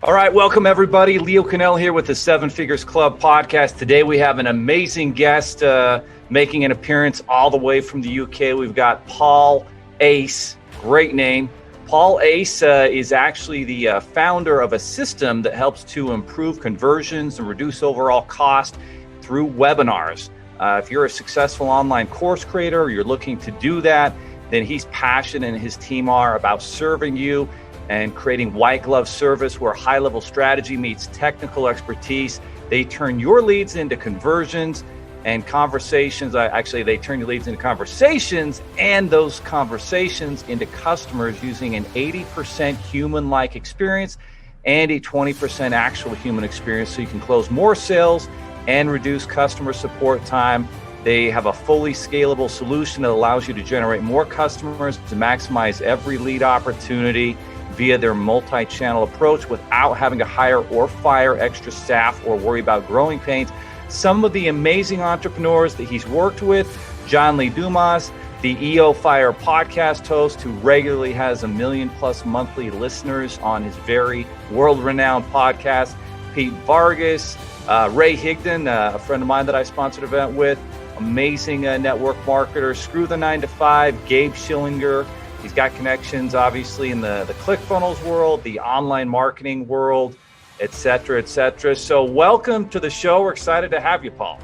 All right, welcome everybody. Leo Cannell here with the Seven Figures Club podcast. Today we have an amazing guest making an appearance all the way from the UK. We've got Paul Ace, great name. Paul Ace is actually the founder of a system that helps to improve conversions and reduce overall cost through webinars. If you're a successful online course creator or you're looking to do that, then he's passionate and his team are about serving you and creating white glove service where high level strategy meets technical expertise. They turn your leads into conversions and conversations. They turn your leads into conversations and those conversations into customers using an 80% human-like experience and a 20% actual human experience so you can close more sales and reduce customer support time. They have a fully scalable solution that allows you to generate more customers to maximize every lead opportunity via their multi-channel approach without having to hire or fire extra staff or worry about growing pains. Some of the amazing entrepreneurs that he's worked with: John Lee Dumas, the EO Fire podcast host who regularly has 1 million plus monthly listeners on his very world-renowned podcast; Pete Vargas, Ray Higdon, a friend of mine that I sponsored an event with, amazing network marketer; Screw the 9 to 5, Gabe Schillinger. He's got connections, obviously, in the ClickFunnels world, the online marketing world, et cetera, et cetera. So welcome to the show. We're excited to have you, Paul.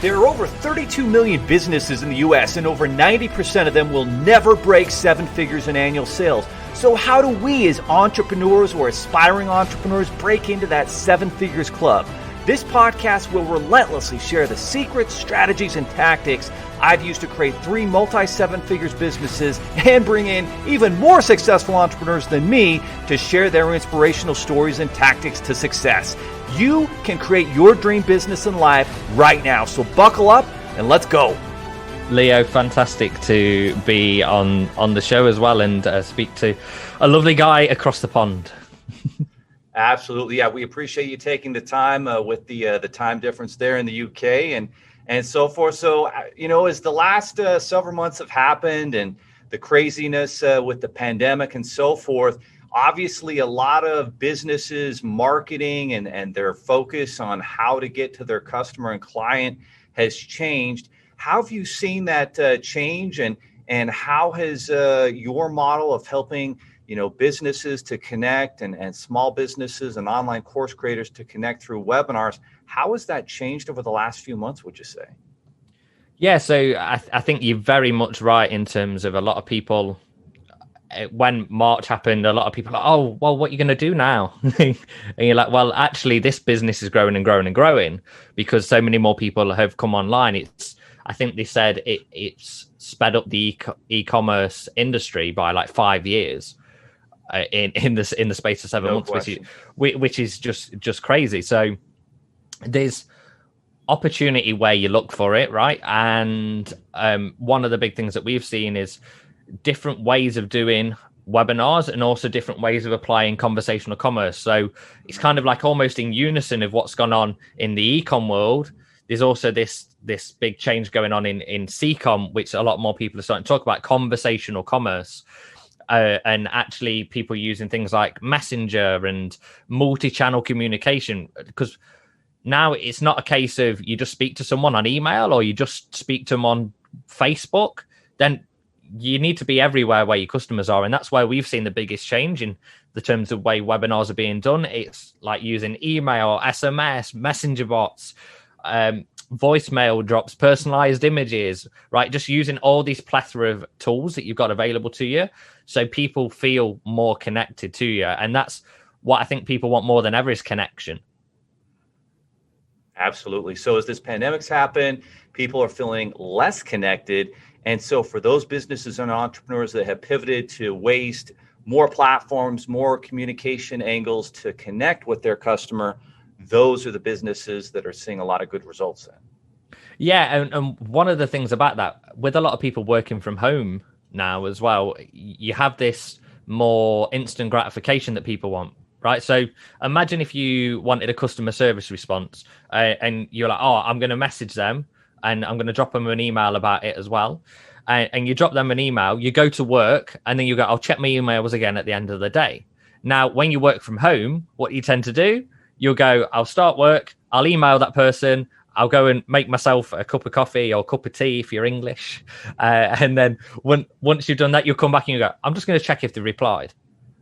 There are over 32 million businesses in the U.S., and over 90% of them will never break 7 figures in annual sales. So how do we, as entrepreneurs or aspiring entrepreneurs, break into that 7 figures club? This podcast will relentlessly share the secrets, strategies, and tactics I've used to create 3 multi-7 figures businesses and bring in even more successful entrepreneurs than me to share their inspirational stories and tactics to success. You can create your dream business and life right now. So buckle up and let's go. Leo, fantastic to be on the show as well and speak to a lovely guy across the pond. Absolutely. Yeah, we appreciate you taking the time with the time difference there in the UK and so forth. So, as the last several months have happened and the craziness with the pandemic and so forth, obviously a lot of businesses marketing and their focus on how to get to their customer and client has changed. How have you seen that change and how has your model of helping businesses to connect and small businesses and online course creators to connect through webinars, how has that changed over the last few months, would you say? Yeah, so I think you're very much right in terms of a lot of people, when March happened, a lot of people are like, oh, well, what are you going to do now? And you're like, well, actually, this business is growing and growing and growing because so many more people have come online. I think they said it's sped up the e-commerce industry by like 5 years. In the space of 7 months, which is just crazy. So there's opportunity where you look for it, right? And one of the big things that we've seen is different ways of doing webinars and also different ways of applying conversational commerce. So it's kind of like almost in unison of what's gone on in the e-com world. There's also this big change going on in c-com, which a lot more people are starting to talk about, conversational commerce. And actually people using things like Messenger and multi-channel communication, because now it's not a case of you just speak to someone on email or you just speak to them on Facebook. Then you need to be everywhere where your customers are. And that's where we've seen the biggest change in the terms of way webinars are being done. It's like using email, SMS, messenger bots, voicemail drops, personalized images, right? Just using all these plethora of tools that you've got available to you so people feel more connected to you. And that's what I think people want more than ever, is connection. Absolutely. So as this pandemic's happened, people are feeling less connected. And so for those businesses and entrepreneurs that have pivoted to waste more platforms, more communication angles to connect with their customer, those are the businesses that are seeing a lot of good results then. Yeah, and one of the things about that, with a lot of people working from home now as well, you have this more instant gratification that people want, right? So imagine if you wanted a customer service response and you're like, oh, I'm going to message them and I'm going to drop them an email about it as well. And you drop them an email, you go to work, and then you go, I'll check my emails again at the end of the day. Now, when you work from home, what you tend to do, you'll go, I'll start work, I'll email that person, I'll go and make myself a cup of coffee or a cup of tea if you're English. And then once you've done that, you'll come back and you go, I'm just going to check if they replied.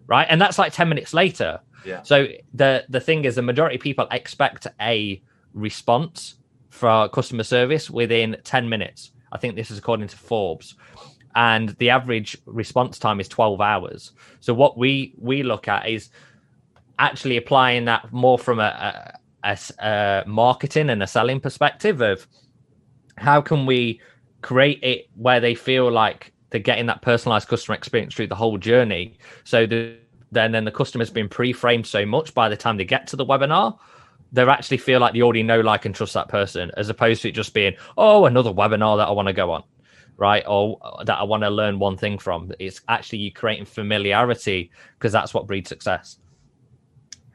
Right. And that's like 10 minutes later. Yeah. So the thing is, the majority of people expect a response for customer service within 10 minutes. I think this is according to Forbes. And the average response time is 12 hours. So what we look at is actually applying that more from a marketing and a selling perspective of how can we create it where they feel like they're getting that personalized customer experience through the whole journey. So then the customer's been pre-framed so much by the time they get to the webinar, they actually feel like they already know, like, and trust that person, as opposed to it just being, oh, another webinar that I want to go on, right? Or that I want to learn one thing from. It's actually you creating familiarity, because that's what breeds success.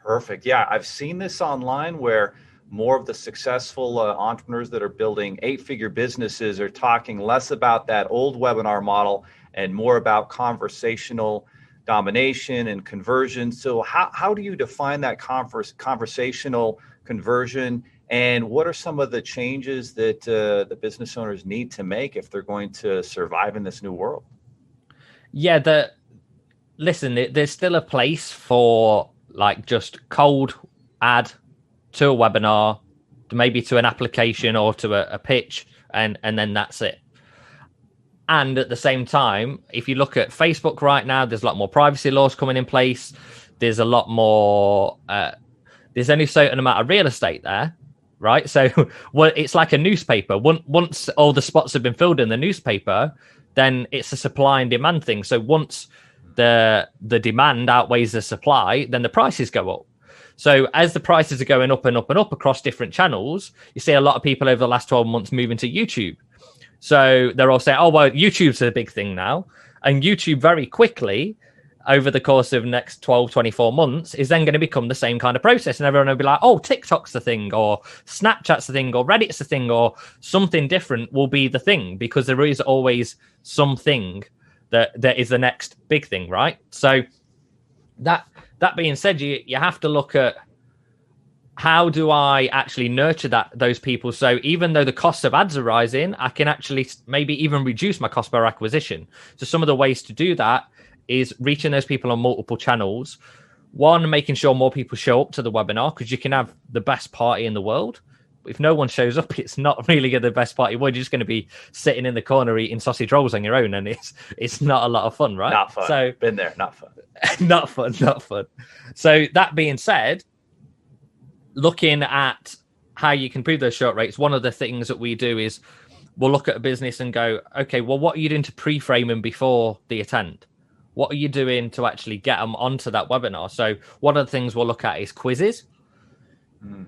Perfect. Yeah, I've seen this online where more of the successful entrepreneurs that are building 8-figure businesses are talking less about that old webinar model and more about conversational domination and conversion. So how do you define that conversational conversion, and what are some of the changes that the business owners need to make if they're going to survive in this new world? Yeah, listen, there's still a place for like just cold ad to a webinar, maybe to an application or to a pitch, and then that's it. And at the same time, if you look at Facebook right now, there's a lot more privacy laws coming in place. There's a lot more, there's only a certain amount of real estate there, right? So it's like a newspaper. Once all the spots have been filled in the newspaper, then it's a supply and demand thing. So once the demand outweighs the supply, then the prices go up. So as the prices are going up and up and up across different channels, you see a lot of people over the last 12 months moving to YouTube. So they're all saying, oh, well, YouTube's a big thing now. And YouTube very quickly, over the course of the next 12, 24 months, is then going to become the same kind of process. And everyone will be like, oh, TikTok's the thing, or Snapchat's the thing, or Reddit's the thing, or something different will be the thing, because there is always something that is the next big thing, right? So that being said, you have to look at, how do I actually nurture those people? So even though the costs of ads are rising, I can actually maybe even reduce my cost per acquisition. So some of the ways to do that is reaching those people on multiple channels. One, making sure more people show up to the webinar, because you can have the best party in the world. If no one shows up, it's not really the best party. You're just going to be sitting in the corner eating sausage rolls on your own, and it's not a lot of fun, right? Not fun. So been there, not fun. not fun. So that being said, looking at how you can improve those short rates, one of the things that we do is we'll look at a business and go, okay, well, what are you doing to pre-frame them before they attend? What are you doing to actually get them onto that webinar? So one of the things we'll look at is quizzes.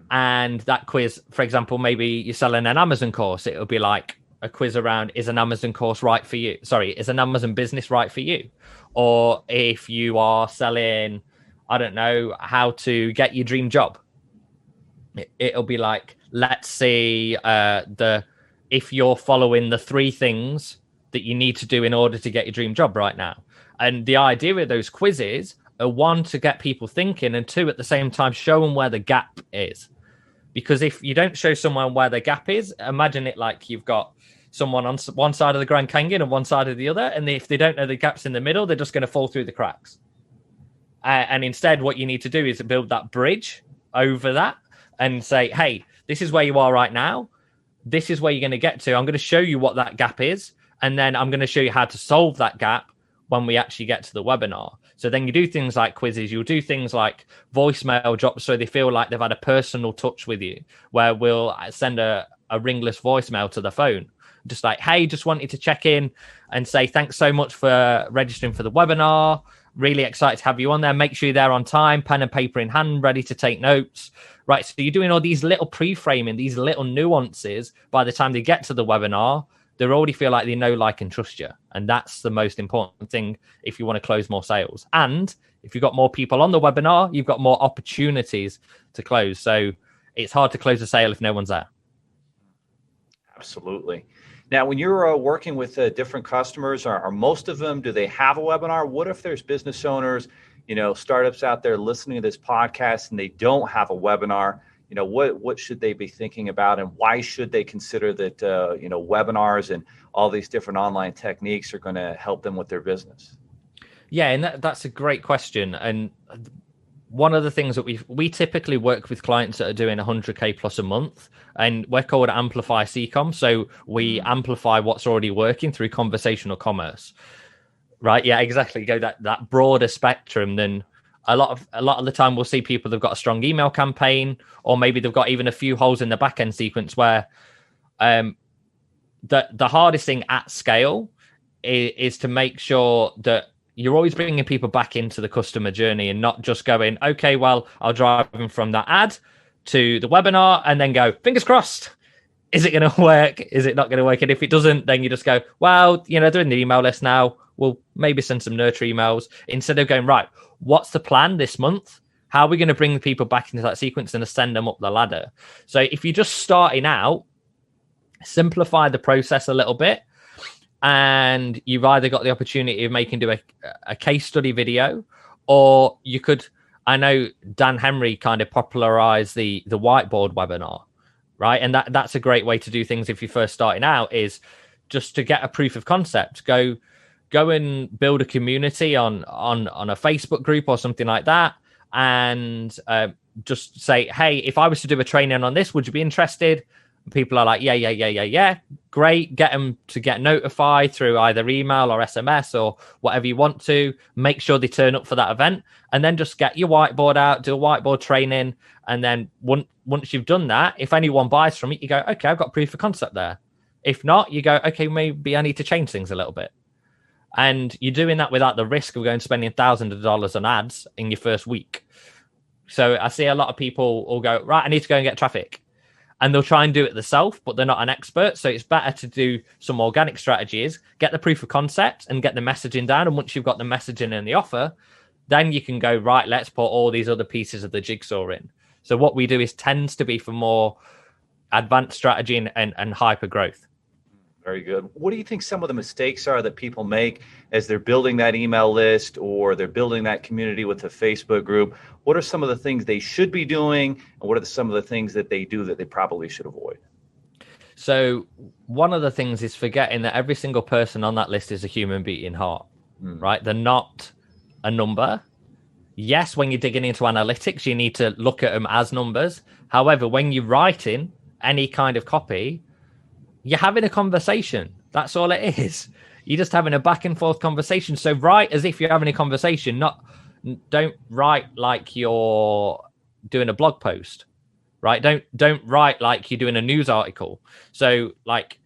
And that quiz, for example, maybe you're selling an Amazon course. It'll be like a quiz around, is an Amazon course right for you? Sorry, is an Amazon business right for you? Or if you are selling, I don't know, how to get your dream job. It'll be like, let's see if you're following the 3 things that you need to do in order to get your dream job right now. And the idea of those quizzes are, 1, to get people thinking, and 2, at the same time, show them where the gap is. Because if you don't show someone where the gap is, imagine it like you've got someone on one side of the Grand Canyon and one side of the other. And if they don't know the gaps in the middle, they're just going to fall through the cracks. And instead, what you need to do is build that bridge over that and say, hey, this is where you are right now. This is where you're going to get to. I'm going to show you what that gap is. And then I'm going to show you how to solve that gap when we actually get to the webinar. So then you do things like quizzes. You'll do things like voicemail drops, so they feel like they've had a personal touch with you, where we'll send a ringless voicemail to the phone. Just like, hey, just wanted to check in and say thanks so much for registering for the webinar. Really excited to have you on there. Make sure you're there on time, pen and paper in hand, ready to take notes. Right, so you're doing all these little pre-framing, these little nuances. By the time they get to the webinar, they already feel like they know, like, and trust you. And that's the most important thing if you want to close more sales. And if you've got more people on the webinar, you've got more opportunities to close. So it's hard to close a sale if no one's there. Absolutely. Now, when you're working with different customers, are most of them, do they have a webinar? What if there's business owners, startups out there listening to this podcast and they don't have a webinar, what should they be thinking about, and why should they consider that, webinars and all these different online techniques are going to help them with their business? Yeah, and that's a great question. And one of the things that we typically work with clients that are doing 100K plus a month, and we're called Amplify CCOM. So we amplify what's already working through conversational commerce. Right. Yeah, exactly. Go that broader spectrum than a lot of the time we'll see people that've got a strong email campaign, or maybe they've got even a few holes in the back end sequence where the hardest thing at scale is to make sure that you're always bringing people back into the customer journey and not just going, okay, well, I'll drive them from that ad to the webinar and then go, fingers crossed. Is it going to work? Is it not going to work? And if it doesn't, then you just go, well, they're in the email list now. We'll maybe send some nurture emails instead of going, right, what's the plan this month? How are we going to bring people back into that sequence and ascend them up the ladder? So if you're just starting out, simplify the process a little bit. And you've either got the opportunity of making a case study video, or you could, I know Dan Henry kind of popularized the whiteboard webinar, right? And that's a great way to do things if you're first starting out, is just to get a proof of concept. Go and build a community on a Facebook group or something like that, and just say, hey, if I was to do a training on this, would you be interested? People are like, yeah, great. Get them to get notified through either email or SMS or whatever you want to. Make sure they turn up for that event, and then just get your whiteboard out, do a whiteboard training. And then once you've done that, if anyone buys from it, you go, okay, I've got proof of concept there. If not, you go, okay, maybe I need to change things a little bit. And you're doing that without the risk of going spending thousands of dollars on ads in your first week. So I see a lot of people will go, right, I need to go and get traffic. And they'll try and do it themselves, but they're not an expert. So it's better to do some organic strategies, get the proof of concept and get the messaging down. And once you've got the messaging and the offer, then you can go, right, let's put all these other pieces of the jigsaw in. So what we do tends to be for more advanced strategy and hyper growth. Very good. What do you think some of the mistakes are that people make as they're building that email list or they're building that community with a Facebook group? What are some of the things they should be doing, and what are some of the things that they do that they probably should avoid? So one of the things is forgetting that every single person on that list is a human beating heart, right? They're not a number. Yes, when you're digging into analytics, you need to look at them as numbers. However, when you're writing any kind of copy, you're having a conversation. That's all it is. You're just having a back and forth conversation. So write as if you're having a conversation. Don't write like you're doing a blog post, right? Don't write like you're doing a news article. So like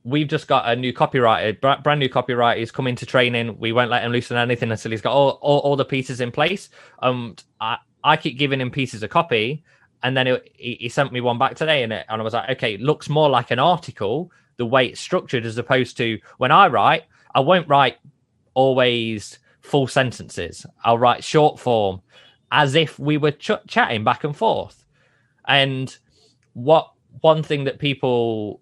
we've just got a new copywriter, brand new copywriter. He's come into training. We won't let him loosen anything until he's got all the pieces in place. I keep giving him pieces of copy. And then he sent me one back today, and I was like, okay, it looks more like an article, the way it's structured, as opposed to when I write, I won't write always full sentences. I'll write short form as if we were chatting back and forth. And one thing that people,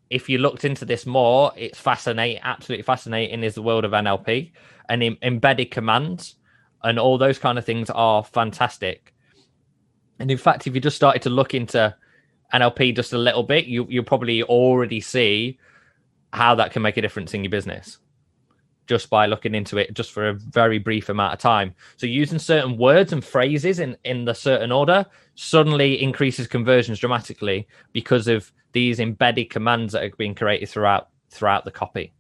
if you looked into this more, it's absolutely fascinating, is the world of NLP and embedded commands, and all those kind of things are fantastic. And in fact, if you just started to look into NLP just a little bit, you'll probably already see how that can make a difference in your business just by looking into it just for a very brief amount of time. So using certain words and phrases in the certain order suddenly increases conversions dramatically because of these embedded commands that are being created throughout the copy.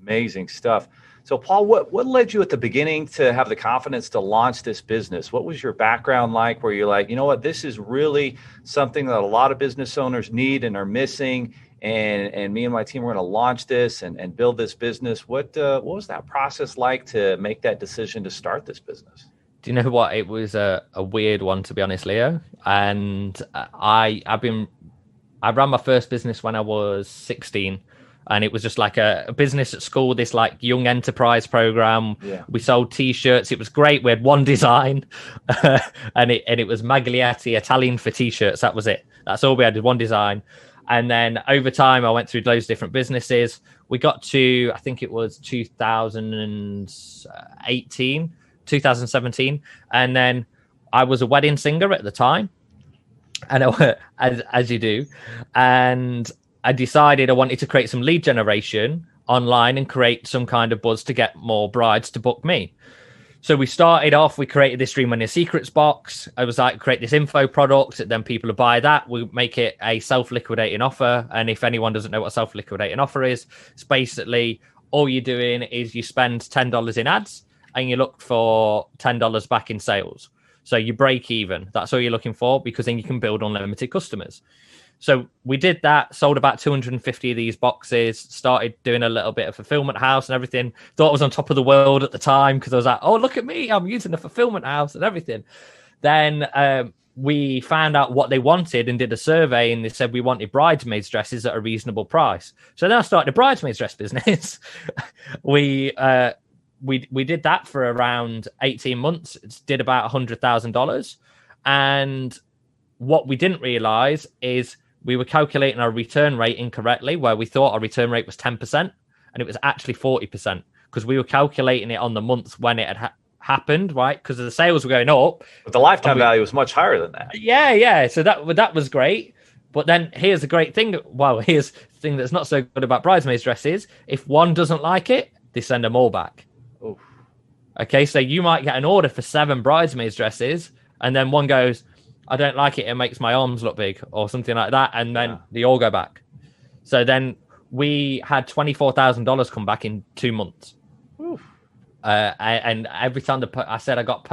Amazing stuff. So, Paul, what led you at the beginning to have the confidence to launch this business? What was your background like where you're like, you know what, this is really something that a lot of business owners need and are missing, and me and my team are going to launch this and build this business? What was that process like to make that decision to start this business? Do you know what? It was a weird one, to be honest, Leo. And I ran my first business when I was 16. And it was just like a business at school, this like young enterprise program. Yeah. We sold T-shirts. It was great. We had one design and it was Maglietti Italian for T-shirts. That was it. That's all we had, one design. And then over time, I went through those different businesses. We got to, I think it was 2018, 2017. And then I was a wedding singer at the time. And as you do. And I decided I wanted to create some lead generation online and create some kind of buzz to get more brides to book me. So we started off, we created this Dream Money Secrets box. I was like, create this info product, then people would buy that. We make it a self-liquidating offer. And if anyone doesn't know what a self-liquidating offer is, it's basically all you're doing is you spend $10 in ads and you look for $10 back in sales. So you break even. That's all you're looking for, because then you can build unlimited customers. So we did that, sold about 250 of these boxes, started doing a little bit of fulfillment house and everything. Thought I was on top of the world at the time, because I was like, oh, look at me, I'm using the fulfillment house and everything. Then we found out what they wanted and did a survey, and they said we wanted bridesmaids dresses at a reasonable price. So then I started a bridesmaids dress business. We did that for around 18 months. It did about $100,000. And what we didn't realize is we were calculating our return rate incorrectly, where we thought our return rate was 10%, and it was actually 40%, because we were calculating it on the month when it had happened, right? Because the sales were going up. But the lifetime value was much higher than that. Yeah. So that was great. But then here's the great thing. Well, here's the thing that's not so good about bridesmaids dresses. If one doesn't like it, they send them all back. Oof. Okay, so you might get an order for 7 bridesmaids dresses, and then one goes, I don't like it, it makes my arms look big, or something like that, and then they all go back. So then we had $24,000 come back in 2 months. And every time I said I got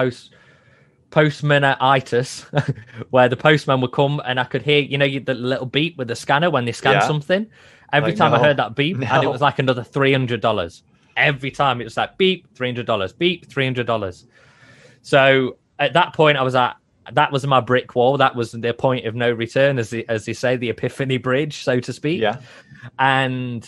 postmanitis, where the postman would come and I could hear, the little beep with the scanner when they scan something. Every time I heard that beep, and it was like another $300. Every time it was like beep, $300, beep, $300. So at that point, I was like, that was my brick wall. That was the point of no return, as they say, the epiphany bridge, so to speak. Yeah. And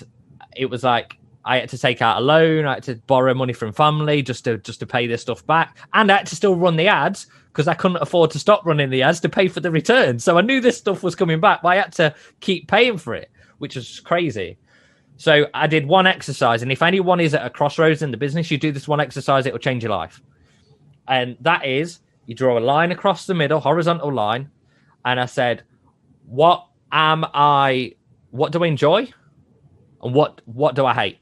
it was like I had to take out a loan. I had to borrow money from family just to pay this stuff back. And I had to still run the ads, because I couldn't afford to stop running the ads to pay for the return. So I knew this stuff was coming back, but I had to keep paying for it, which was crazy. So I did one exercise. And if anyone is at a crossroads in the business, you do this one exercise, it will change your life. And that is, you draw a line across the middle, horizontal line. And I said, what do I enjoy? And what do I hate?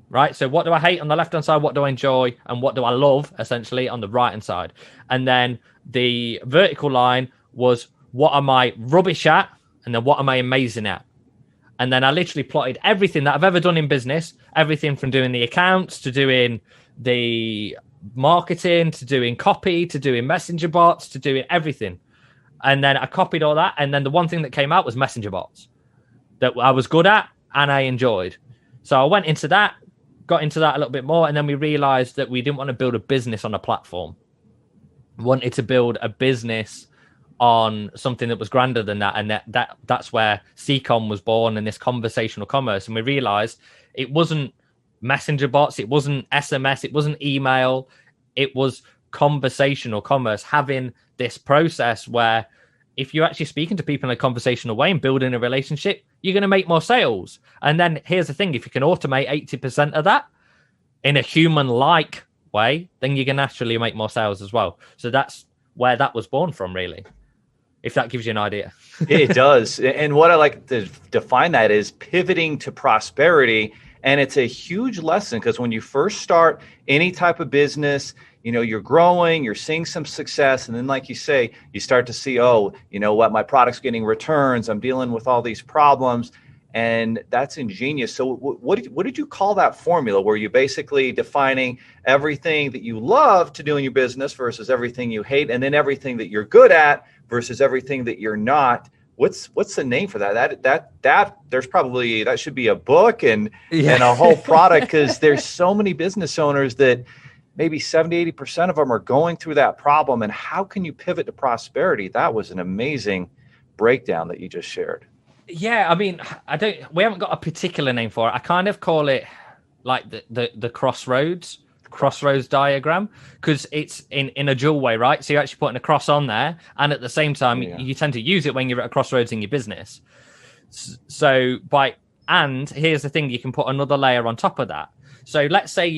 Right? So what do I hate on the left-hand side? What do I enjoy? And what do I love, essentially, on the right-hand side? And then the vertical line was, what am I rubbish at? And then what am I amazing at? And then I literally plotted everything that I've ever done in business, everything from doing the accounts to doing the marketing, to doing copy, to doing messenger bots, to doing everything. And then I copied all that. And then the one thing that came out was messenger bots that I was good at and I enjoyed. So I went into that, got into that a little bit more. And then we realized that we didn't want to build a business on a platform. We wanted to build a business on something that was grander than that. And that's where CCOM was born, and this conversational commerce. And we realized it wasn't messenger bots, it wasn't SMS, it wasn't email, it was conversational commerce, having this process where if you're actually speaking to people in a conversational way and building a relationship, you're going to make more sales. And then here's the thing, if you can automate 80% of that in a human-like way, then you can naturally make more sales as well. So that's where that was born from, really, if that gives you an idea. It does. And what I like to define that is pivoting to prosperity. And it's a huge lesson, because when you first start any type of business, you're growing, you're seeing some success. And then, like you say, you start to see, oh, you know what, my product's getting returns. I'm dealing with all these problems. And that's ingenious. So what did you call that formula? Were you basically defining everything that you love to do in your business versus everything you hate, and then everything that you're good at versus everything that you're not? What's the name for that? That there's probably, that should be a book and a whole product, because there's so many business owners that maybe 70-80% of them are going through that problem. And how can you pivot to prosperity? That was an amazing breakdown that you just shared. Yeah, I mean, we haven't got a particular name for it. I kind of call it like the crossroads diagram, because it's in a dual way, right? So you're actually putting a cross on there, and at the same time, you tend to use it when you're at a crossroads in your business. And here's the thing, you can put another layer on top of that. So let's say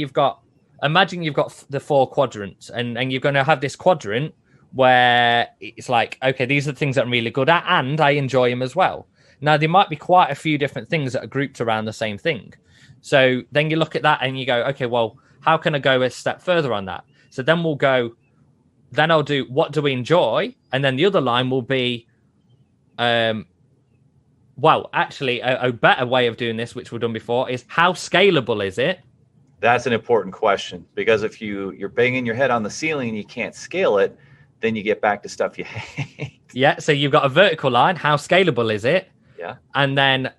imagine you've got the 4 quadrants, and you're going to have this quadrant where it's like, okay, these are the things that I'm really good at, and I enjoy them as well. Now, there might be quite a few different things that are grouped around the same thing. So then you look at that and you go, okay, well, how can I go a step further on that? So then I'll do, what do we enjoy? And then the other line will be, well, actually, a better way of doing this, which we've done before, is how scalable is it? That's an important question, because if you're banging your head on the ceiling and you can't scale it, then you get back to stuff you hate. Yeah, so you've got a vertical line. How scalable is it? Yeah. And then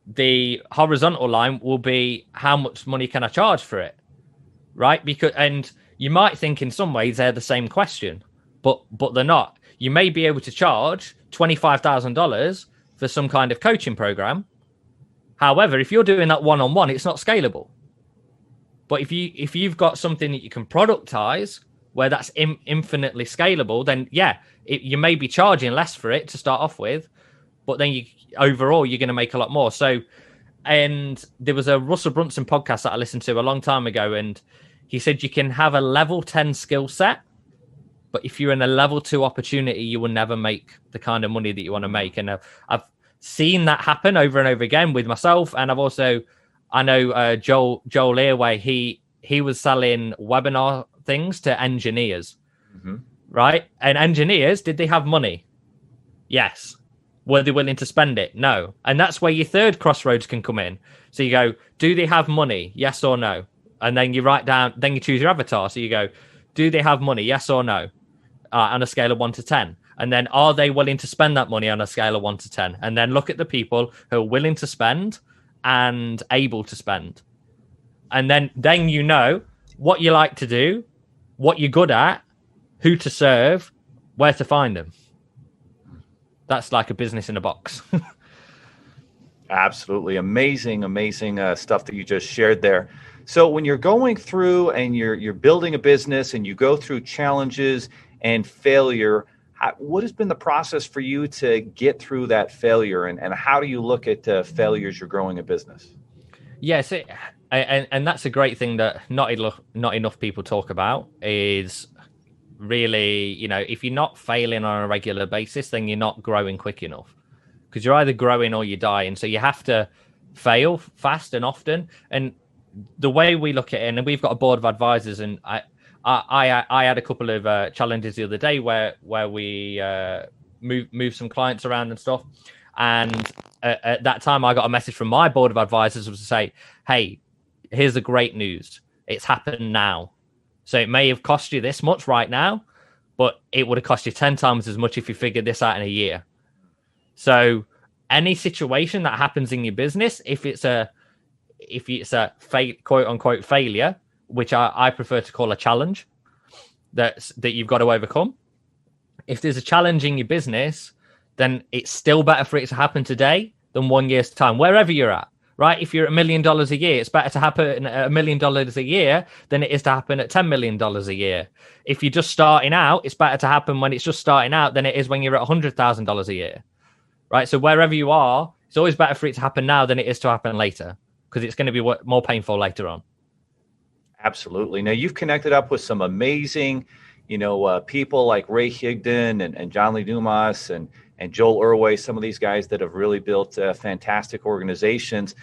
the horizontal line will be, how much money can I charge for it? Right? And you might think in some ways they're the same question, but they're not. You may be able to charge $25,000 for some kind of coaching program. However, if you're doing that one-on-one, it's not scalable. But if you've got something that you can productize where that's infinitely scalable, then you may be charging less for it to start off with, but then overall you're going to make a lot more. So, and there was a Russell Brunson podcast that I listened to a long time ago, and he said you can have a level 10 skill set, but if you're in a level 2 opportunity, you will never make the kind of money that you want to make. And I've seen that happen over and over again with myself, and I know Joel Earway, he was selling webinar things to engineers, right? And engineers, did they have money? Yes. Were they willing to spend it? No. And that's where your third crossroads can come in. So you go, do they have money? Yes or no? And then you write down, then you choose your avatar. So you go, do they have money? Yes or no? On a scale of 1 to 10. And then are they willing to spend that money on a scale of 1 to 10? And then look at the people who are willing to spend and able to spend. And then you know what you like to do, what you're good at, who to serve, where to find them. That's like a business in a box. Absolutely. Amazing stuff that you just shared there. So when you're going through and you're building a business and you go through challenges and failure, what has been the process for you to get through that failure, and how do you look at failures you're growing a business? Yes, and that's a great thing that not enough people talk about, is really, if you're not failing on a regular basis, then you're not growing quick enough, because you're either growing or you're dying. So you have to fail fast and often. And the way we look at it, and we've got a board of advisors, and I had a couple of challenges the other day where we moved some clients around and stuff. And at that time, I got a message from my board of advisors was to say, hey, here's the great news. It's happened now. So it may have cost you this much right now, but it would have cost you 10 times as much if you figured this out in a year. So any situation that happens in your business, if it's a quote unquote failure, which I prefer to call a challenge that you've got to overcome. If there's a challenge in your business, then it's still better for it to happen today than 1 year's time, wherever you're at. Right? If you're at $1 million a year, it's better to happen at $1 million a year than it is to happen at $10 million a year. If you're just starting out, it's better to happen when it's just starting out than it is when you're at $100,000 a year. Right? So wherever you are, it's always better for it to happen now than it is to happen later, because it's going to be more painful later on. Absolutely. Now, you've connected up with some amazing, people like Ray Higdon and John Lee Dumas and Joel Earway, some of these guys that have really built fantastic organizations.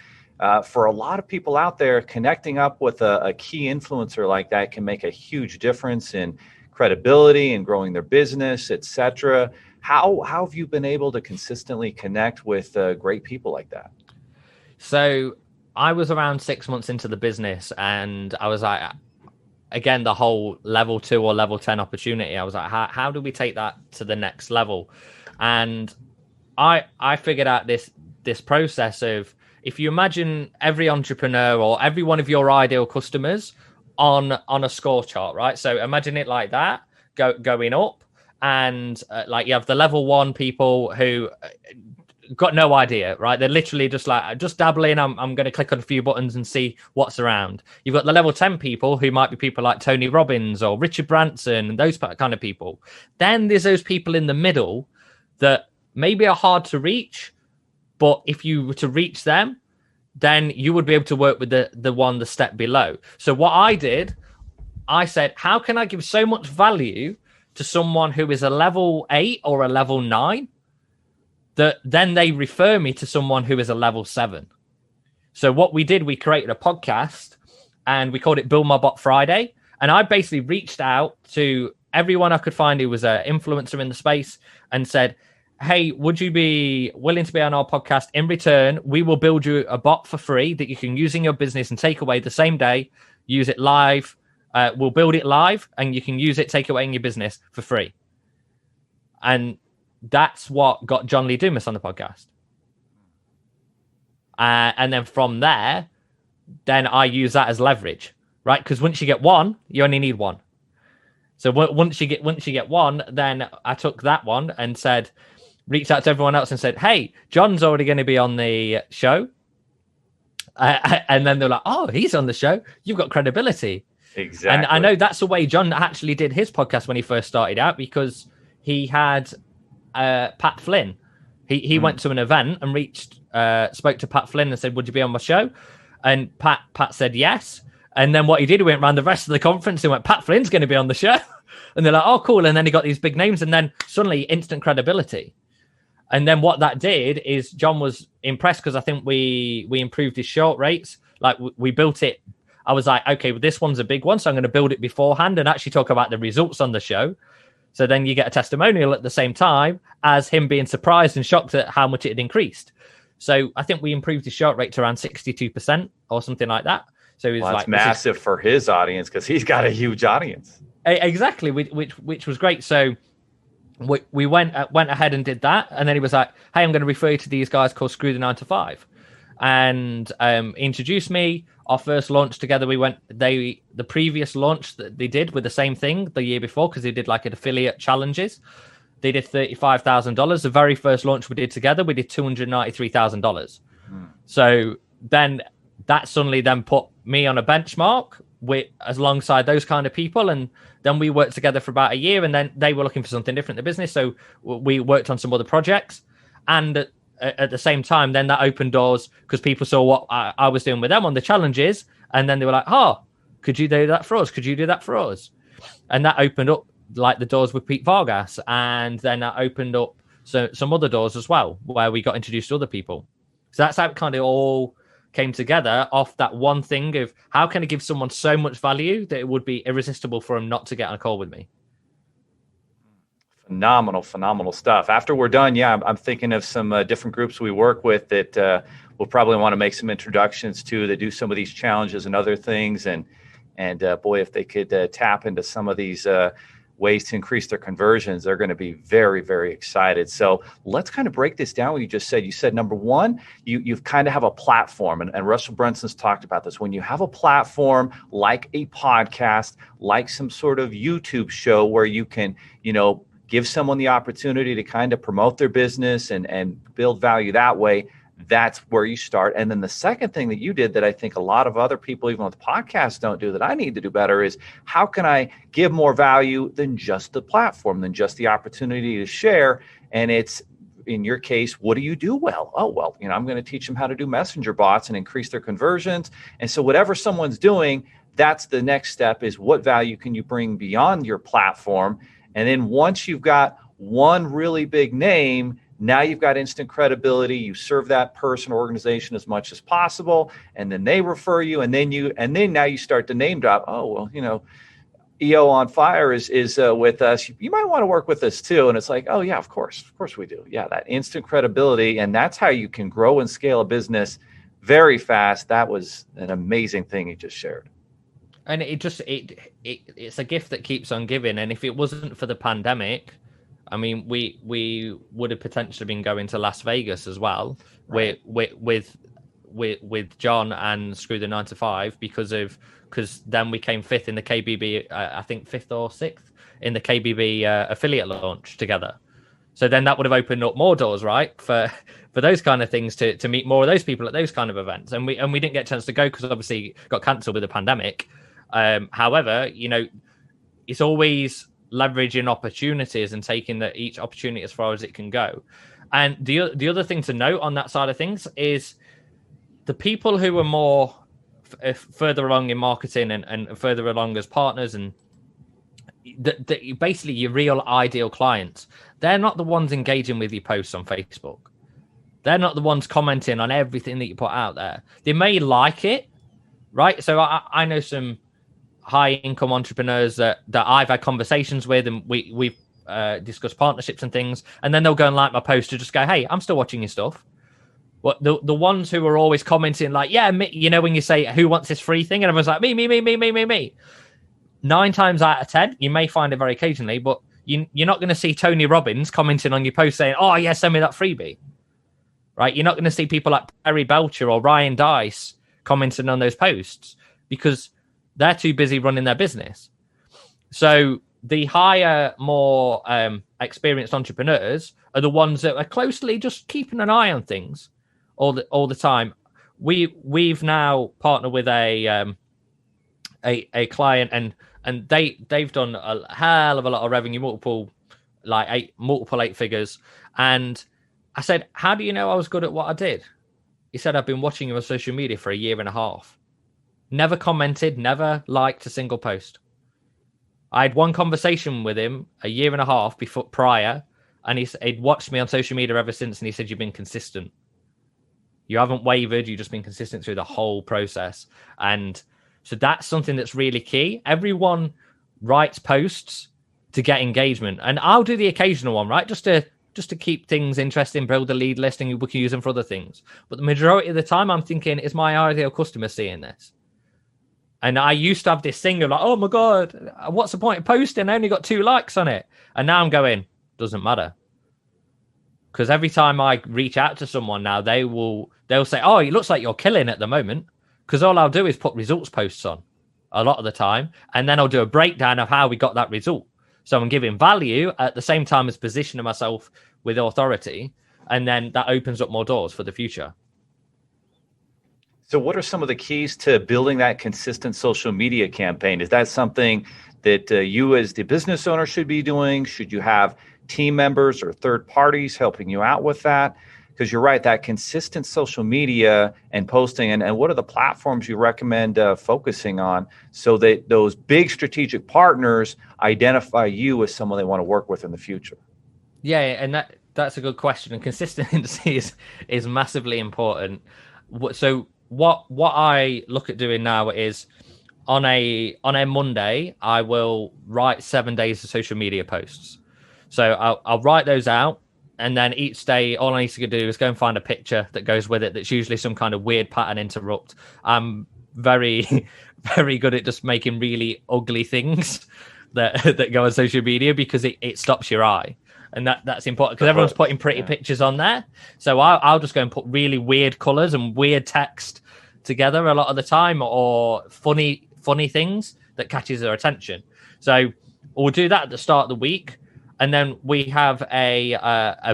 For a lot of people out there, connecting up with a key influencer like that can make a huge difference in credibility and growing their business, et cetera. How have you been able to consistently connect with great people like that? So I was around 6 months into the business, and I was like, again, the whole level 2 or level 10 opportunity. I was like, how do we take that to the next level? And I figured out this process of, if you imagine every entrepreneur or every one of your ideal customers on a score chart, right? So imagine it like that, going up, and like you have the level 1 people who got no idea, right? They're literally just dabbling. I'm going to click on a few buttons and see what's around. You've got the level 10 people who might be people like Tony Robbins or Richard Branson and those kind of people. Then there's those people in the middle that maybe are hard to reach, But if you were to reach them, then you would be able to work with the step below. So what I did, I said, how can I give so much value to someone who is a level 8 or a level 9 that then they refer me to someone who is a level 7? So what we did, we created a podcast and we called it Build My Bot Friday. And I basically reached out to everyone I could find who was an influencer in the space and said, hey, would you be willing to be on our podcast? In return, we will build you a bot for free that you can use in your business and take away the same day, use it live. We'll build it live and you can use it, take it away in your business for free. And that's what got John Lee Dumas on the podcast. And then from there, then I use that as leverage, right? Because once you get one, you only need one. So once you get one, then I took that one and said, reached out to everyone else and said, hey, John's already going to be on the show. And then they're like, oh, he's on the show. You've got credibility. Exactly. And I know that's the way John actually did his podcast when he first started out, because he had Pat Flynn. He went to an event and spoke to Pat Flynn and said, would you be on my show? And Pat said yes. And then what he did, he went around the rest of the conference and went, Pat Flynn's going to be on the show. And they're like, oh, cool. And then he got these big names and then suddenly instant credibility. And then what that did is John was impressed because I think we improved his short rates. Like we built it. I was like, okay, well, this one's a big one. So I'm going to build it beforehand and actually talk about the results on the show. So then you get a testimonial at the same time as him being surprised and shocked at how much it had increased. So I think we improved his short rate to around 62% or something like that. So he's that's massive for his audience because he's got a huge audience. Exactly, which was great. So we went ahead and did that, and then he was like, "Hey, I'm going to refer you to these guys called Screw the 9 to 5," and introduced me. Our first launch together, the previous launch that they did with the same thing the year before, because they did like an affiliate challenges. They did $35,000. The very first launch we did together, we did $293,000. So then that suddenly then put me on a benchmark alongside those kind of people. And then we worked together for about a year, and then they were looking for something different in the business. So we worked on some other projects. And at the same time, then that opened doors because people saw what I was doing with them on the challenges. And then they were like, oh, could you do that for us? Could you do that for us? And that opened up like the doors with Pete Vargas. And then that opened up some other doors as well, where we got introduced to other people. So that's how it kind of all came together off that one thing of how can I give someone so much value that it would be irresistible for them not to get on a call with me. Phenomenal stuff. After we're done, I'm thinking of some different groups we work with that we'll probably want to make some introductions to that do some of these challenges and other things. And boy, if they could tap into some of these ways to increase their conversions, they're going to be very, very excited. So let's kind of break this down. What you just said, number one, you've kind of have a platform, and Russell Brunson's talked about this. When you have a platform like a podcast, like some sort of YouTube show where you can, give someone the opportunity to kind of promote their business and build value that way, that's where you start. And then the second thing that you did that I think a lot of other people, even with podcasts, don't do that I need to do better is how can I give more value than just the platform, than just the opportunity to share? And it's, in your case, what do you do well? Oh, well, I'm going to teach them how to do messenger bots and increase their conversions. And so whatever someone's doing, that's the next step is what value can you bring beyond your platform? And then once you've got one really big name, now you've got instant credibility. You serve that person or organization as much as possible, and then they refer you, and then now you start to name drop. Oh, well, EO on Fire is with us. You might want to work with us too. And it's like, oh yeah, of course we do. Yeah, that instant credibility, and that's how you can grow and scale a business very fast. That was an amazing thing you just shared. And it's a gift that keeps on giving. And if it wasn't for the pandemic, I mean, we would have potentially been going to Las Vegas as well, right, with John and Screw the 9 to 5 because then we came fifth in the KBB, I think fifth or sixth in the KBB affiliate launch together. So then that would have opened up more doors, right, for those kind of things to meet more of those people at those kind of events. And we didn't get a chance to go because obviously it got cancelled with the pandemic. However, it's always leveraging opportunities and taking each opportunity as far as it can go. And the other thing to note on that side of things is the people who are more further along in marketing and further along as partners, and basically your real ideal clients, they're not the ones engaging with your posts on Facebook. They're not the ones commenting on everything that you put out there. They may like it, right? So I know some high income entrepreneurs that I've had conversations with, and we've discussed partnerships and things, and then they'll go and like my post to just go, hey, I'm still watching your stuff. But the ones who are always commenting like, yeah, me, you know, when you say who wants this free thing, and everyone's like, me. 9 times out of 10, you may find it very occasionally, but you're not going to see Tony Robbins commenting on your post saying, oh yeah, send me that freebie. Right? You're not going to see people like Perry Belcher or Ryan Dice commenting on those posts because they're too busy running their business. So the higher, more experienced entrepreneurs are the ones that are closely just keeping an eye on things all the time. We've now partnered with a client, and they've done a hell of a lot of revenue, multiple 8 figures. And I said, how do you know I was good at what I did? He said, I've been watching you on social media for 1.5 years. Never commented, never liked a single post. I had one conversation with him 1.5 years prior, and he'd watched me on social media ever since, and he said, you've been consistent. You haven't wavered, you've just been consistent through the whole process. And so that's something that's really key. Everyone writes posts to get engagement, and I'll do the occasional one, right? Just to keep things interesting, build a lead list, and we can use them for other things. But the majority of the time, I'm thinking, is my ideal customer seeing this? And I used to have this thing of like, oh my God, what's the point of posting? I only got 2 likes on it. And now I'm going, doesn't matter. Because every time I reach out to someone now, they'll say, oh, it looks like you're killing at the moment. Because all I'll do is put results posts on a lot of the time. And then I'll do a breakdown of how we got that result. So I'm giving value at the same time as positioning myself with authority. And then that opens up more doors for the future. So what are some of the keys to building that consistent social media campaign? Is that something that you as the business owner should be doing? Should you have team members or third parties helping you out with that? Because you're right, that consistent social media and posting, and what are the platforms you recommend focusing on so that those big strategic partners identify you as someone they want to work with in the future? Yeah, and that's a good question. And consistency is massively important. So what I look at doing now is on a Monday, I will write 7 days of social media posts. So I'll write those out. And then each day, all I need to do is go and find a picture that goes with it. That's usually some kind of weird pattern interrupt. I'm very, very good at just making really ugly things that go on social media because it stops your eye. And that's important because everyone's putting pretty pictures on there. So I'll just go and put really weird colors and weird text together a lot of the time, or funny things that catches their attention. So we'll do that at the start of the week. And then we have a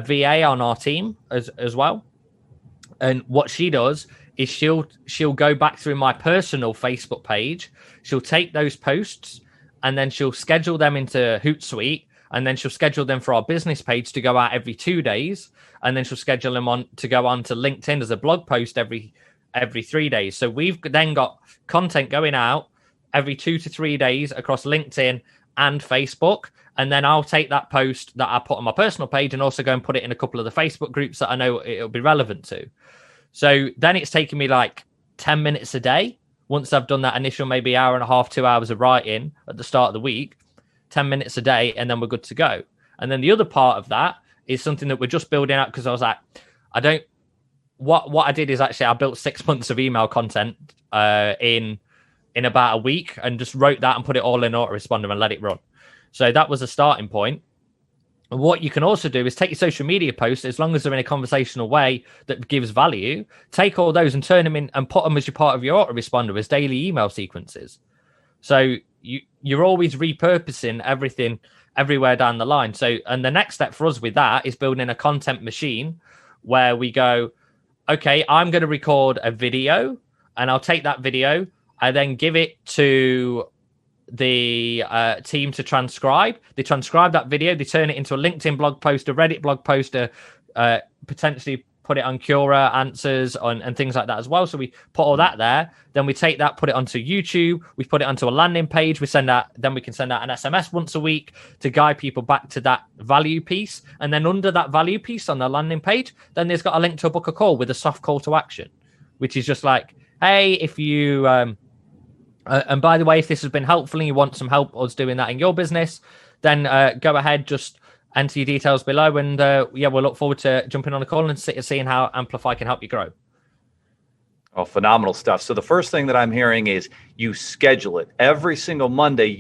VA on our team as well. And what she does is she'll go back through my personal Facebook page. She'll take those posts and then she'll schedule them into Hootsuite. And then she'll schedule them for our business page to go out every 2 days. And then she'll schedule them to go on to LinkedIn as a blog post every 3 days. So we've then got content going out every 2 to 3 days across LinkedIn and Facebook. And then I'll take that post that I put on my personal page and also go and put it in a couple of the Facebook groups that I know it'll be relevant to. So then it's taken me like 10 minutes a day. Once I've done that initial maybe 1.5 hours, 2 hours of writing at the start of the week, 10 minutes a day, and then we're good to go. And then the other part of that is something that we're just building out because I was like, what I did is actually I built 6 months of email content in about a week and just wrote that and put it all in autoresponder and let it run. So that was a starting point. And what you can also do is take your social media posts, as long as they're in a conversational way that gives value, take all those and turn them in and put them as your part of your autoresponder as daily email sequences. So you're always repurposing everything everywhere down the line. So, and the next step for us with that is building a content machine where we go, okay, I'm going to record a video and I'll take that video. I then give it to the team to transcribe. They transcribe that video. They turn it into a LinkedIn blog post, a Reddit blog post, a potentially put it on Cura answers and things like that as well. So we put all that there. Then we take that, put it onto YouTube. We put it onto a landing page. Then we can send out an SMS once a week to guide people back to that value piece. And then under that value piece on the landing page, then there's got a link to book a call with a soft call to action, which is just like, hey, if you, and by the way, if this has been helpful and you want some help us doing that in your business, then go ahead, just enter your details below, and we'll look forward to jumping on a call and seeing how Amplify can help you grow. Oh, phenomenal stuff. So the first thing that I'm hearing is you schedule it. Every single Monday,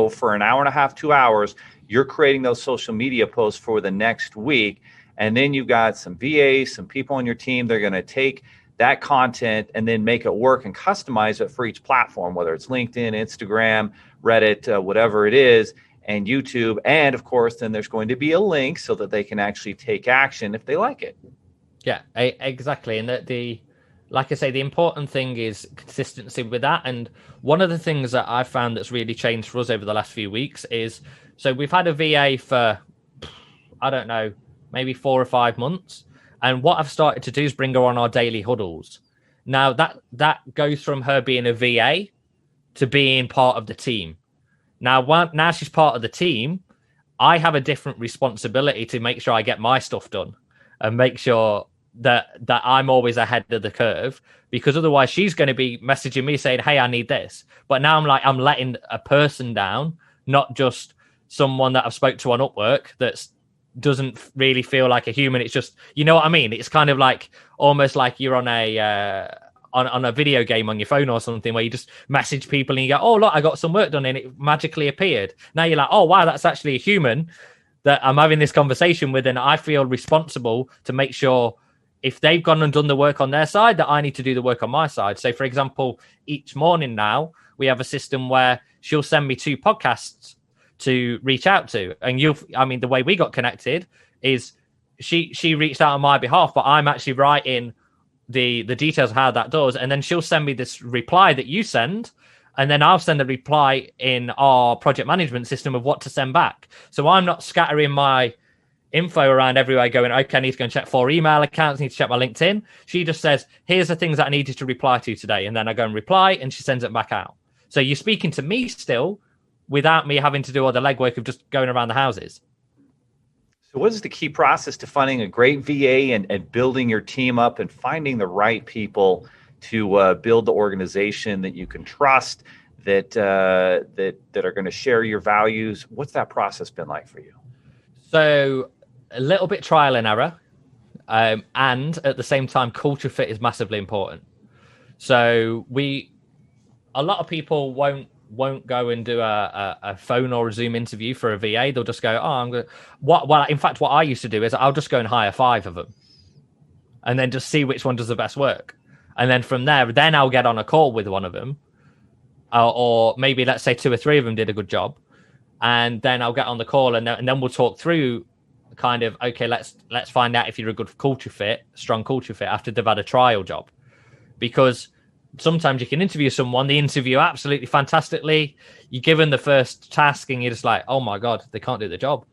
for an hour and a half, 2 hours, you're creating those social media posts for the next week. And then you've got some VAs, some people on your team. They're going to take that content and then make it work and customize it for each platform, whether it's LinkedIn, Instagram, Reddit, whatever it is, and YouTube. And of course, then there's going to be a link so that they can actually take action if they like it. Yeah, exactly. And like I say, the important thing is consistency with that. And one of the things that I've found that's really changed for us over the last few weeks is, so we've had a VA for, I don't know, maybe 4 or 5 months. And what I've started to do is bring her on our daily huddles. Now that goes from her being a VA to being part of the team. Now she's part of the team, I have a different responsibility to make sure I get my stuff done and make sure that I'm always ahead of the curve, because otherwise she's going to be messaging me saying, hey, I need this. But now I'm letting a person down, not just someone that I've spoke to on Upwork that doesn't really feel like a human. It's just, you know what I mean? It's kind of like almost like you're on a video game on your phone or something, where you just message people and you go, oh, look, I got some work done, and it magically appeared. Now you're like, oh, wow, that's actually a human that I'm having this conversation with, and I feel responsible to make sure if they've gone and done the work on their side, that I need to do the work on my side. So, for example, each morning now, we have a system where she'll send me 2 podcasts to reach out to. And the way we got connected is she reached out on my behalf, but I'm actually writing the details of how that does. And then she'll send me this reply that you send, and then I'll send a reply in our project management system of what to send back. So I'm not scattering my info around everywhere going, okay, I need to go and check 4 email accounts, need to check my LinkedIn. She just says, here's the things that I needed to reply to today. And then I go and reply, and she sends it back out. So you're speaking to me still without me having to do all the legwork of just going around the houses. So what is the key process to finding a great VA and building your team up and finding the right people to build the organization that you can trust, that are going to share your values? What's that process been like for you? So a little bit trial and error. And at the same time, culture fit is massively important. So a lot of people won't go and do a phone or a Zoom interview for a VA. They'll just go, oh, I'm going to... Well, in fact, what I used to do is I'll just go and hire 5 of them and then just see which one does the best work. And then from there, then I'll get on a call with one of them. Or maybe let's say 2 or 3 of them did a good job. And then I'll get on the call and then we'll talk through kind of, okay, let's find out if you're a good culture fit, strong culture fit after they've had a trial job. Because sometimes you can interview someone, they interview absolutely fantastically. You give them the first task and you're just like, oh my God, they can't do the job.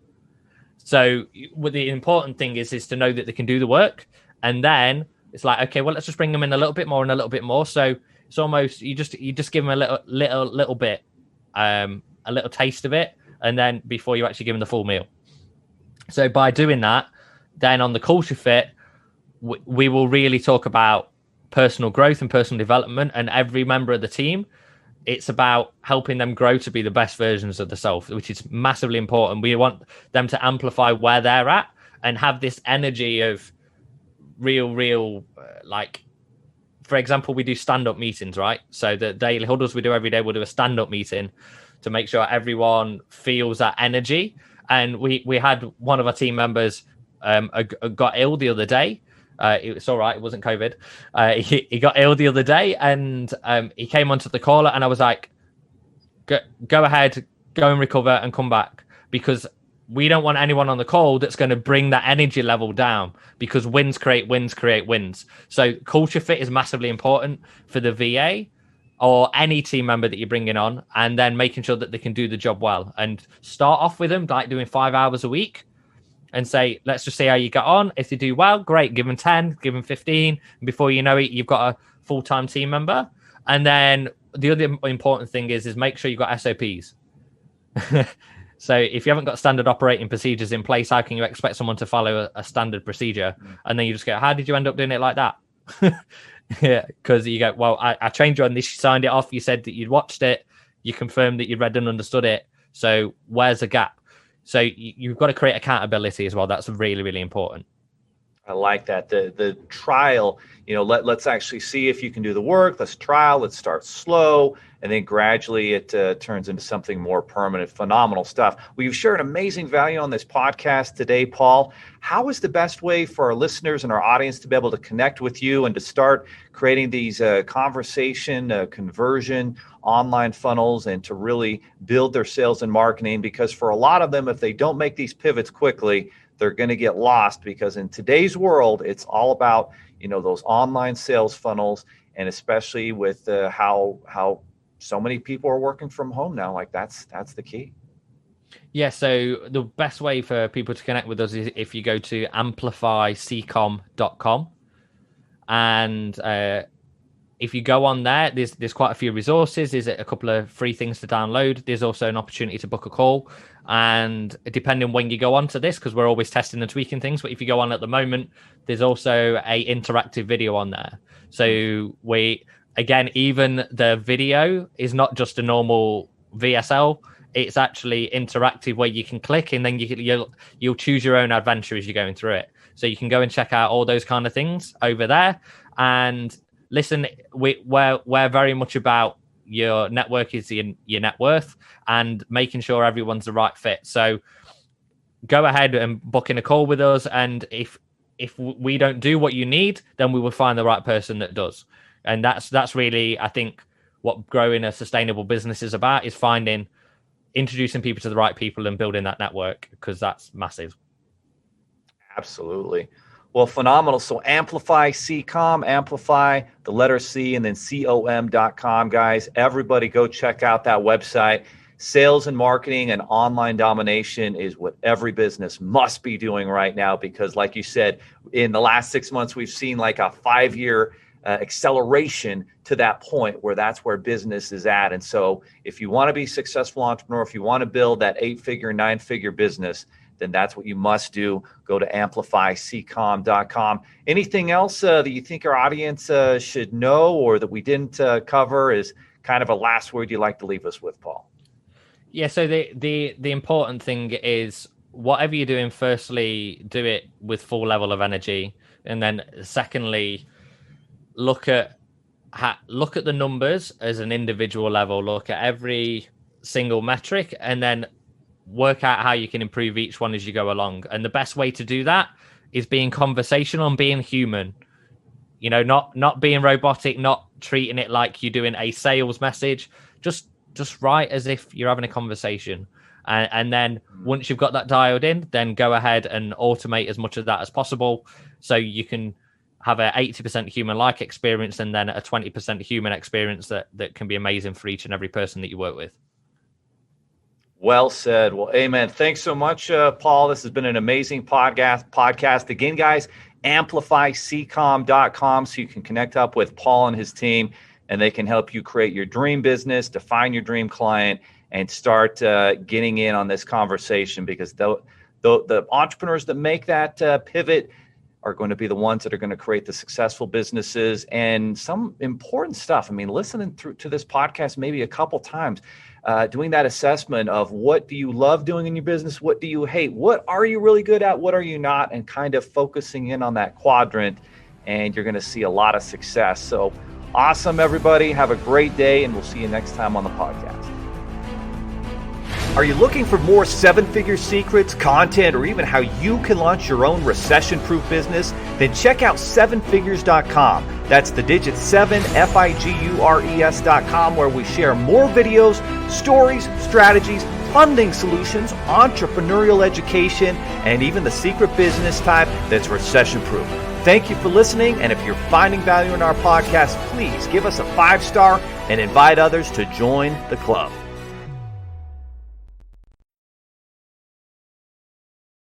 So the important thing is to know that they can do the work. And then it's like, okay, well, let's just bring them in a little bit more and a little bit more. So it's almost, you just give them a little bit, a little taste of it. And then before you actually give them the full meal. So by doing that, then on the culture fit, we will really talk about personal growth and personal development, and every member of the team, it's about helping them grow to be the best versions of themselves, which is massively important. We want them to amplify where they're at and have this energy of real, like, for example, we do stand-up meetings, right? So the daily huddles we do every day, we'll do a stand-up meeting to make sure everyone feels that energy. And we had one of our team members got ill the other day. It's all right. It wasn't COVID. He got ill the other day, and he came onto the call, and I was like, go ahead, go and recover and come back, because we don't want anyone on the call that's going to bring that energy level down, because wins create wins. So culture fit is massively important for the VA or any team member that you're bringing on, and then making sure that they can do the job well, and start off with them like doing 5 hours a week. and say, let's just see how you get on. If they do well, great, give them 10, give them 15. And before you know it, you've got a full-time team member. And then the other important thing is make sure you've got SOPs. So if you haven't got standard operating procedures in place, how can you expect someone to follow a standard procedure? And then you just go, how did you end up doing it like that? Yeah, because you go, well, I trained you on this, you signed it off, you said that you'd watched it, you confirmed that you'd read and understood it. So where's the gap? So you've got to create accountability as well. That's really, really important. I like that. The trial, let's actually see if you can do the work. Let's trial. Let's start slow. And then gradually it turns into something more permanent. Phenomenal stuff. Well, you've shared amazing value on this podcast today, Paul. How is the best way for our listeners and our audience to be able to connect with you and to start creating these conversation, conversion, online funnels, and to really build their sales and marketing? Because for a lot of them, if they don't make these pivots quickly, they're going to get lost, because in today's world, it's all about, those online sales funnels, and especially with how so many people are working from home now. Like that's the key. Yeah. So the best way for people to connect with us is if you go to amplifyccom.com, and if you go on there, there's quite a few resources. There's a couple of free things to download. There's also an opportunity to book a call. And depending when you go on to this, because we're always testing and tweaking things, but if you go on at the moment, there's also a interactive video on there. So even the video is not just a normal VSL. It's actually interactive where you can click, and then you'll choose your own adventure as you're going through it. So you can go and check out all those kind of things over there. And listen, we're very much about your network is your net worth, and making sure everyone's the right fit. So go ahead and book in a call with us. And if we don't do what you need, then we will find the right person that does. And that's really, I think, what growing a sustainable business is about, is introducing people to the right people and building that network, because that's massive. Absolutely. Well, phenomenal. So Amplify CCOM, Amplify, the letter C, and then COM.com, guys. Everybody go check out that website. Sales and marketing and online domination is what every business must be doing right now, because like you said, in the last 6 months, we've seen like a 5-year acceleration to that point where that's where business is at. And so if you want to be a successful entrepreneur, if you want to build that 8-figure, 9-figure business, then that's what you must do. Go to amplifyccom.com. Anything else that you think our audience should know, or that we didn't cover, is kind of a last word you'd like to leave us with, Paul? Yeah, so the important thing is, whatever you're doing, firstly, do it with full level of energy. And then secondly, look at the numbers as an individual level, look at every single metric, and then work out how you can improve each one as you go along. And the best way to do that is being conversational and being human. Not being robotic, not treating it like you're doing a sales message. Just write as if you're having a conversation. And then once you've got that dialed in, then go ahead and automate as much of that as possible, so you can have a 80% human-like experience, and then a 20% human experience that can be amazing for each and every person that you work with. Well said. Well, amen. Thanks so much, Paul. This has been an amazing podcast. Again, guys, amplifyccom.com, so you can connect up with Paul and his team, and they can help you create your dream business, define your dream client, and start getting in on this conversation, because the entrepreneurs that make that pivot are going to be the ones that are going to create the successful businesses. And some important stuff, listening through to this podcast maybe a couple times, doing that assessment of what do you love doing in your business, what do you hate, what are you really good at, what are you not, and kind of focusing in on that quadrant, and you're going to see a lot of success. So awesome, everybody. Have a great day, and we'll see you next time on the podcast. Are you looking for more 7-figure secrets, content, or even how you can launch your own recession-proof business? Then check out 7figures.com. That's the digit 7, FIGURES.com, where we share more videos, stories, strategies, funding solutions, entrepreneurial education, and even the secret business type that's recession-proof. Thank you for listening, and if you're finding value in our podcast, please give us a 5-star and invite others to join the club.